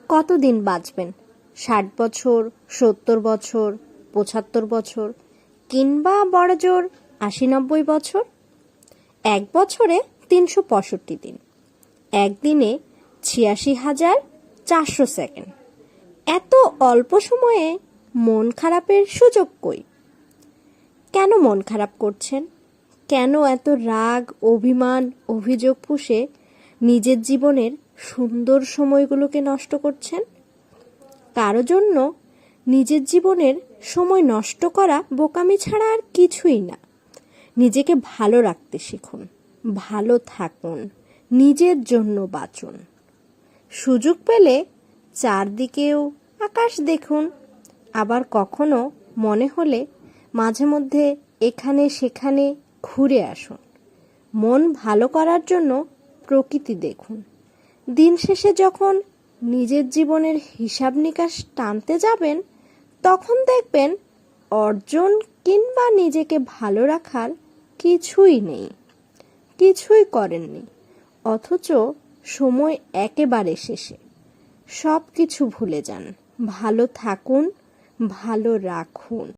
কতদিন বাঁচবেন? 60 বছর, 70 বছর, 75 বছর, কিংবা বড়জোর 80-90 বছর? এক বছরে 365 দিন, একদিনে 86,400 সেকেন্ড। এত অল্প সময়ে মন খারাপের সুযোগ কই? কেন মন খারাপ করছেন? কেন এত রাগ, অভিমান, অভিযোগ পুষে নিজের জীবনের সুন্দর সময়গুলোকে নষ্ট করছেন? কারো জন্য নিজের জীবনের সময় নষ্ট করা বোকামি ছাড়া আর কিছুই না। নিজেকে ভালো রাখতে শিখুন, ভালো থাকুন, নিজের জন্য বাঁচুন। সুযোগ পেলে চারদিকেও আকাশ দেখুন। আবার কখনো মনে হলে মাঝে মধ্যে এখানে সেখানে ঘুরে আসুন। মন ভালো করার জন্য প্রকৃতি দেখুন। দিন শেষে যখন নিজের জীবনের হিসাব নিকাশ টানতে যাবেন, তখন দেখবেন অর্জন কিংবা নিজেকে ভালো রাখার কিছুই নেই, কিছুই করেননি। অথচ সময় একেবারে শেষে সব কিছু ভুলে যান। ভালো থাকুন, ভালো রাখুন।